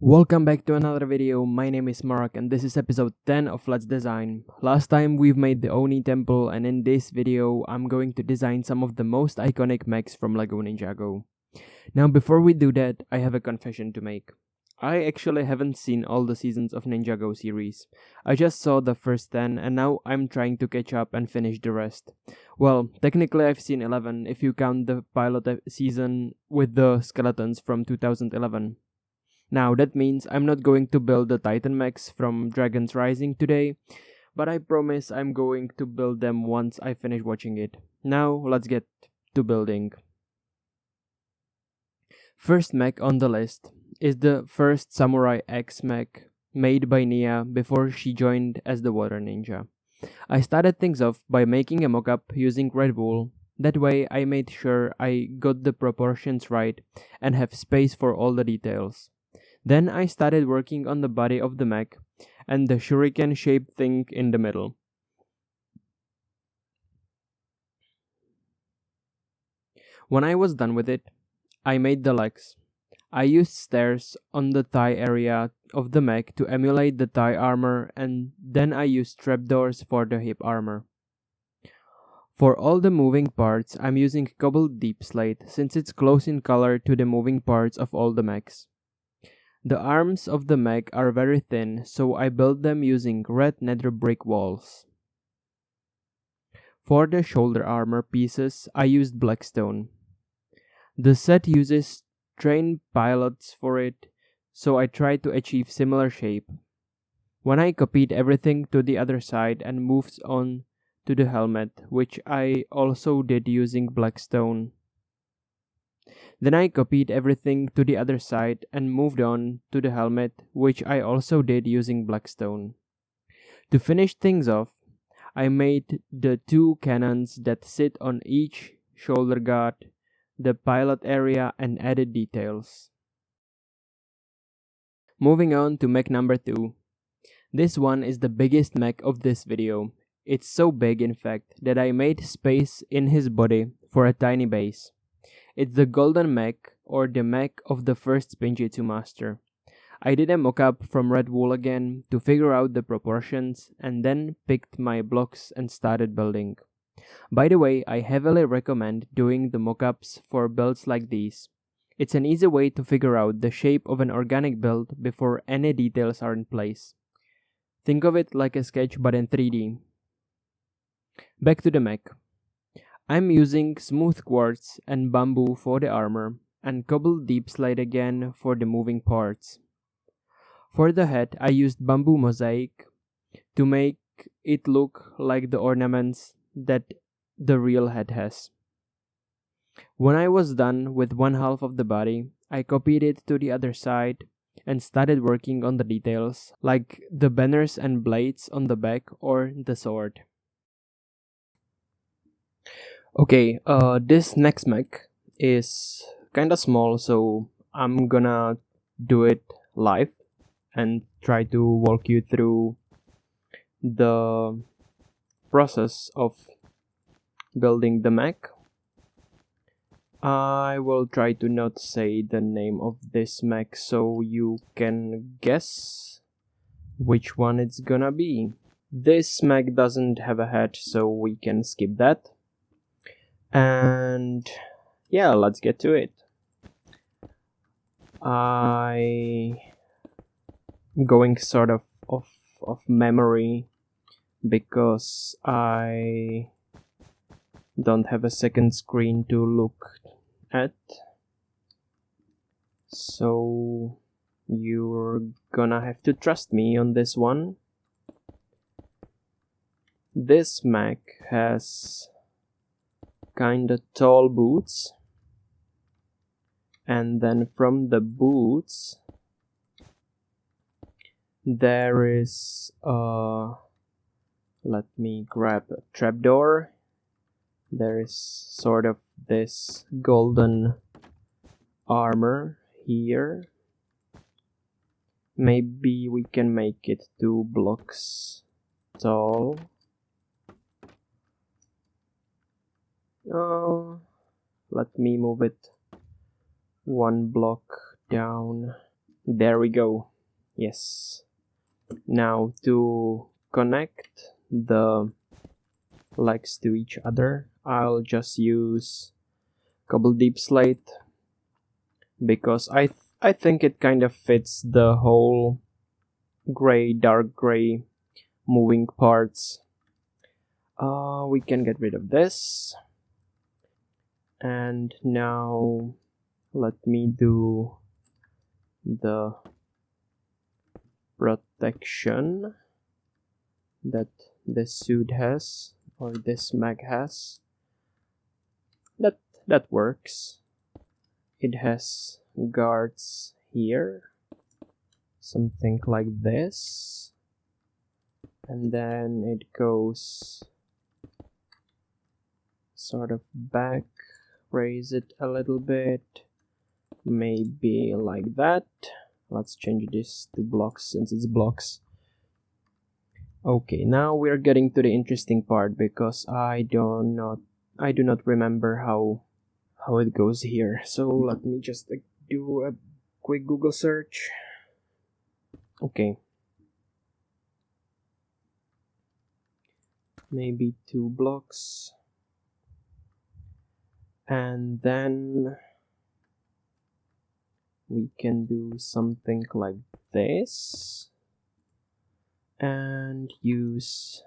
Welcome back to another video. My name is MaraK and this is episode 10 of Let's Design. Last time we've made the Oni temple, and in this video I'm going to design some of the most iconic mechs from Lego Ninjago. Now before we do that, I have a confession to make. I actually haven't seen all the seasons of Ninjago series. I just saw the first 10 and now I'm trying to catch up and finish the rest. Well, technically I've seen 11 if you count the pilot season with the skeletons from 2011. Now that means I'm not going to build the Titan mechs from Dragon's Rising today, but I promise I'm going to build them once I finish watching it. Now let's get to building. First mech on the list is the first Samurai X mech made by Nia before she joined as the Water Ninja. I started things off by making a mockup using red wool. That way I made sure I got the proportions right and have space for all the details. Then I started working on the body of the mech and the shuriken shaped thing in the middle. When I was done with it, I made the legs. I used stairs on the thigh area of the mech to emulate the thigh armor, and then I used trapdoors for the hip armor. For all the moving parts, I'm using cobbled deep slate since it's close in color to the moving parts of all the mechs. The arms of the mech are very thin, so I built them using red nether brick walls. For the shoulder armor pieces, I used blackstone. The set uses trained pilots for it, so I tried to achieve similar shape. When I copied everything to the other side and moved on to the helmet, which I also did using blackstone. Then I copied everything to the other side and moved on to the helmet, which I also did using blackstone. To finish things off, I made the two cannons that sit on each shoulder guard, the pilot area, and added details. Moving on to mech number 2. This one is the biggest mech of this video. It's so big in fact that I made space in his body for a tiny base. It's the golden mech, or the mech of the first Spinjitzu master. I did a mockup from red wool again to figure out the proportions and then picked my blocks and started building. By the way, I heavily recommend doing the mockups for builds like these. It's an easy way to figure out the shape of an organic build before any details are in place. Think of it like a sketch but in 3D. Back to the mech. I'm using smooth quartz and bamboo for the armor, and cobbled deep slate again for the moving parts. For the head, I used bamboo mosaic to make it look like the ornaments that the real head has. When I was done with one half of the body, I copied it to the other side and started working on the details, like the banners and blades on the back or the sword. Okay, this next mech is kinda small, so I'm gonna do it live and try to walk you through the process of building the mech. I will try to not say the name of this mech so you can guess which one it's gonna be. This mech doesn't have a head, so we can skip that. And yeah, let's get to it. I'm going sort of off memory because I don't have a second screen to look at. So you're gonna have to trust me on this one. This mech has kinda tall boots, and then from the boots there is let me grab a trapdoor. There is sort of this golden armor here. Maybe we can make it 2 blocks tall. Let me move it 1 block down. There we go. Yes. Now to connect the legs to each other, I'll just use cobble deep slate because I think it kind of fits the whole gray, dark gray moving parts. We can get rid of this. And now let me do the protection that this suit has, or this mag has. That works. It has guards here, something like this, and then it goes sort of back, raise it a little bit, maybe like that. Let's change this to blocks since it's blocks. Okay, now we're getting to the interesting part because I do not remember how it goes here. So let me just do a quick Google search. Okay. Maybe 2 blocks. And then we can do something like this and use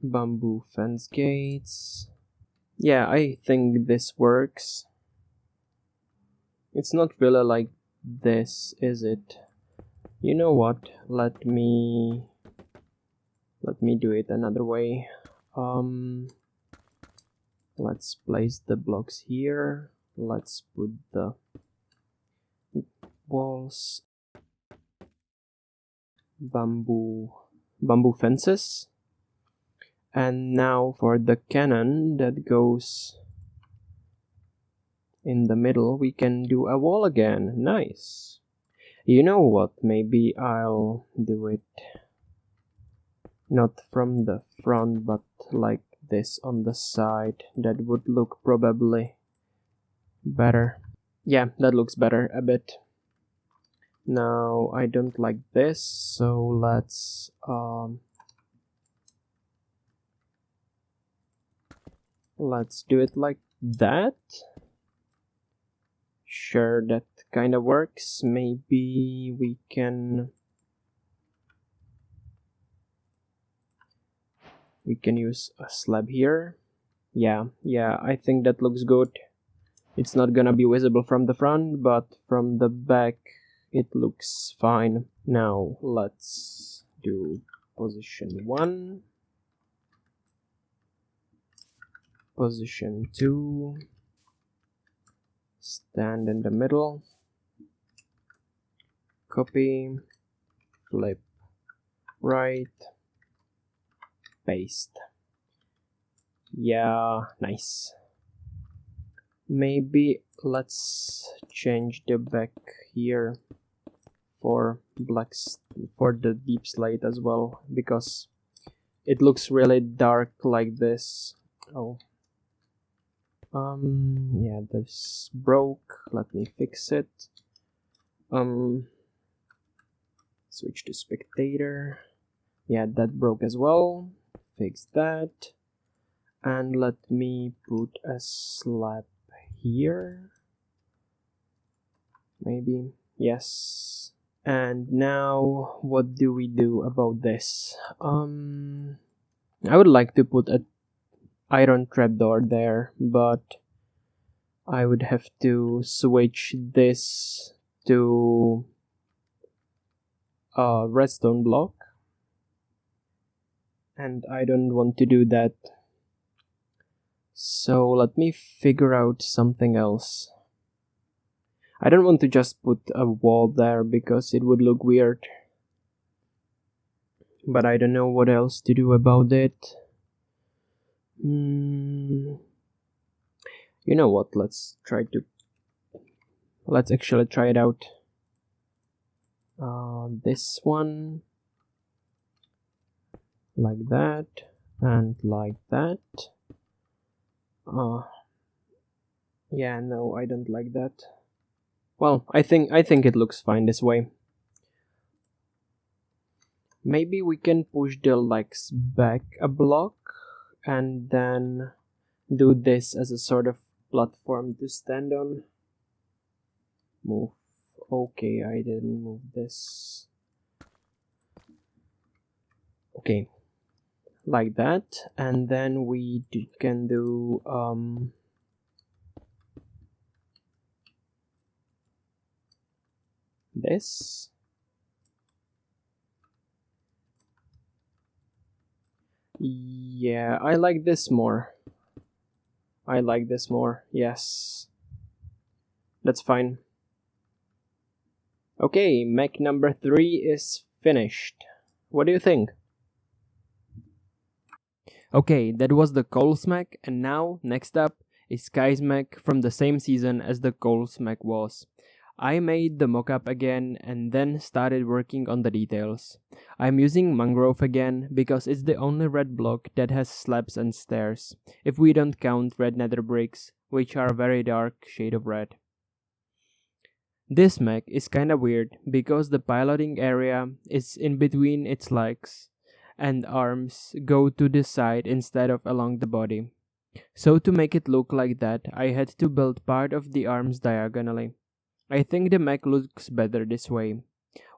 bamboo fence gates. Yeah, I think this works. It's not really like this, is it? You know what? Let me do it another way. Let's place the blocks here. Let's put the walls, bamboo fences. And now for the cannon that goes in the middle, we can do a wall again. Nice. You know what? Maybe I'll do it not from the front, but like this on the side. That would look probably better. Yeah, that looks better a bit. Now I don't like this, so let's do it like that. Sure, that kind of works. Maybe we can use a slab here. Yeah, I think that looks good. It's not gonna be visible from the front, but from the back it looks fine. Now let's do position 1, position 2, stand in the middle, copy, flip right, paste. Yeah, nice. Maybe let's change the back here for blacks, for the deep slate as well, because it looks really dark like this. Oh, yeah, this broke. Let me fix it. Switch to spectator. Yeah, that broke as well. Fix that. And let me put a slab here. Maybe. Yes. And now what do we do about this? I would like to put a iron trapdoor there, but I would have to switch this to a redstone block, and I don't want to do that. So let me figure out something else. I don't want to just put a wall there because it would look weird. But I don't know what else to do about it. You know what? Let's actually try it out. This one, like that, and like that. Yeah, no, I don't like that. Well, I think it looks fine this way. Maybe we can push the legs back a block and then do this as a sort of platform to stand on. Move. Okay, I didn't move this. Okay, like that, and then we can do this. Yeah, I like this more. Yes, that's fine. Okay, mech number 3 is finished. What do you think? Okay, that was the Cole's mech, and now, next up, is Sky's mech from the same season as the Cole's mech was. I made the mockup again and then started working on the details. I'm using mangrove again because it's the only red block that has slabs and stairs, if we don't count red nether bricks, which are a very dark shade of red. This mech is kinda weird because the piloting area is in between its legs and arms go to the side instead of along the body. So to make it look like that, I had to build part of the arms diagonally. I think the mech looks better this way.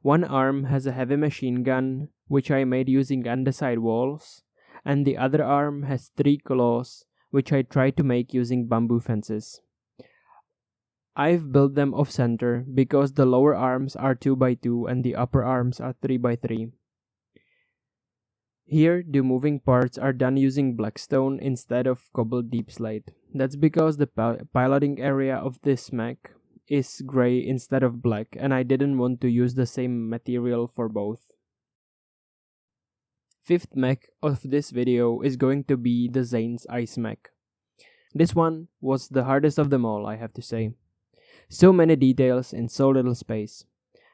One arm has a heavy machine gun, which I made using andesite walls, and the other arm has 3 claws, which I tried to make using bamboo fences. I've built them off center because the lower arms are 2x2 and the upper arms are 3x3. Here, the moving parts are done using blackstone instead of cobbled deep slate. That's because the piloting area of this mech is gray instead of black, and I didn't want to use the same material for both. Fifth mech of this video is going to be the Zane's Ice mech. This one was the hardest of them all, I have to say. So many details in so little space.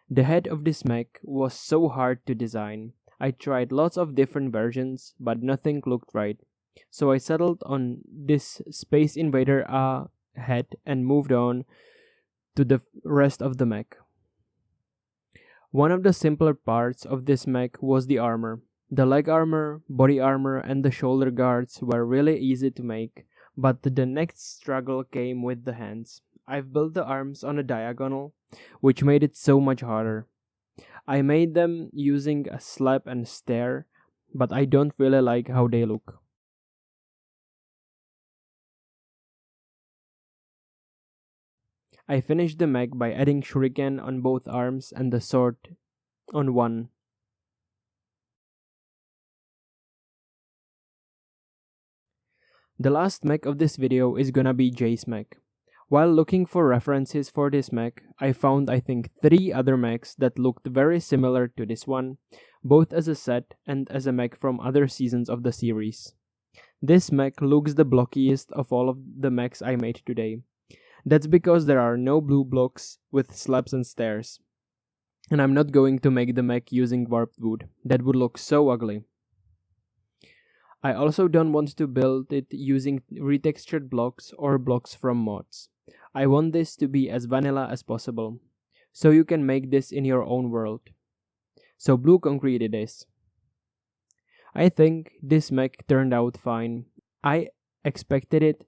The head of this mech was so hard to design. I tried lots of different versions, but nothing looked right. So I settled on this Space Invader head and moved on to the rest of the mech. One of the simpler parts of this mech was the armor. The leg armor, body armor, and the shoulder guards were really easy to make, but the next struggle came with the hands. I've built the arms on a diagonal, which made it so much harder. I made them using a slab and stair, but I don't really like how they look. I finished the mech by adding shuriken on both arms and the sword on one. The last mech of this video is gonna be Jay's mech. While looking for references for this mech, I found I think 3 other mechs that looked very similar to this one, both as a set and as a mech from other seasons of the series. This mech looks the blockiest of all of the mechs I made today. That's because there are no blue blocks with slabs and stairs. And I'm not going to make the mech using warped wood. That would look so ugly. I also don't want to build it using retextured blocks or blocks from mods. I want this to be as vanilla as possible, so you can make this in your own world. So blue concrete it is. I think this mech turned out fine. I expected it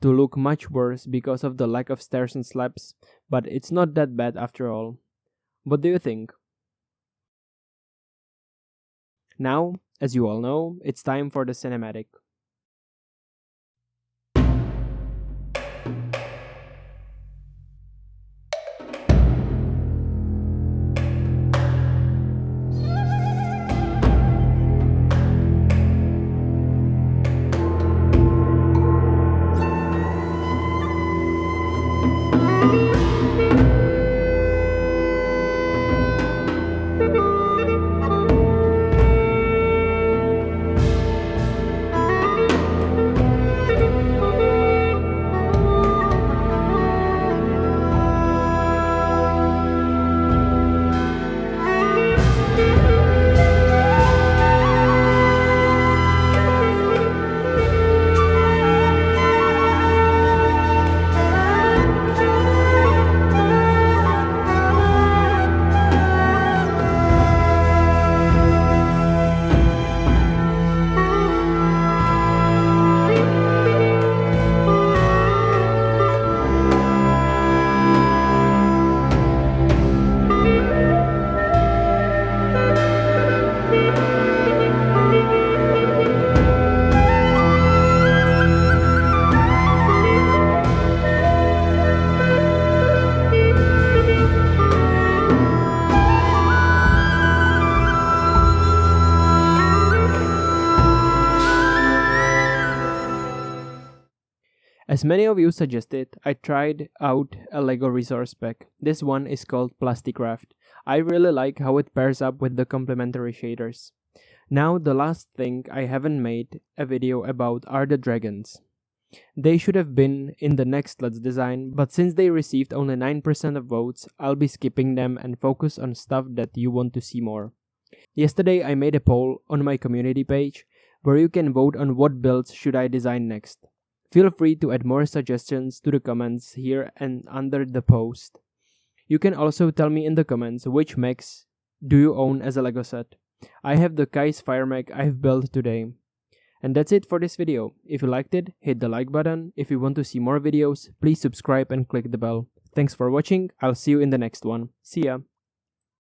to look much worse because of the lack of stairs and slabs, but it's not that bad after all. What do you think? Now, as you all know, it's time for the cinematic. As many of you suggested, I tried out a Lego resource pack. This one is called Plasticraft. I really like how it pairs up with the complementary shaders. Now the last thing I haven't made a video about are the dragons. They should have been in the next Let's Design, but since they received only 9% of votes, I'll be skipping them and focus on stuff that you want to see more. Yesterday I made a poll on my community page where you can vote on what builds should I design next. Feel free to add more suggestions to the comments here and under the post. You can also tell me in the comments which mechs do you own as a Lego set. I have the Kai's fire mech I've built today. And that's it for this video. If you liked it, hit the like button. If you want to see more videos, please subscribe and click the bell. Thanks for watching. I'll see you in the next one. See ya.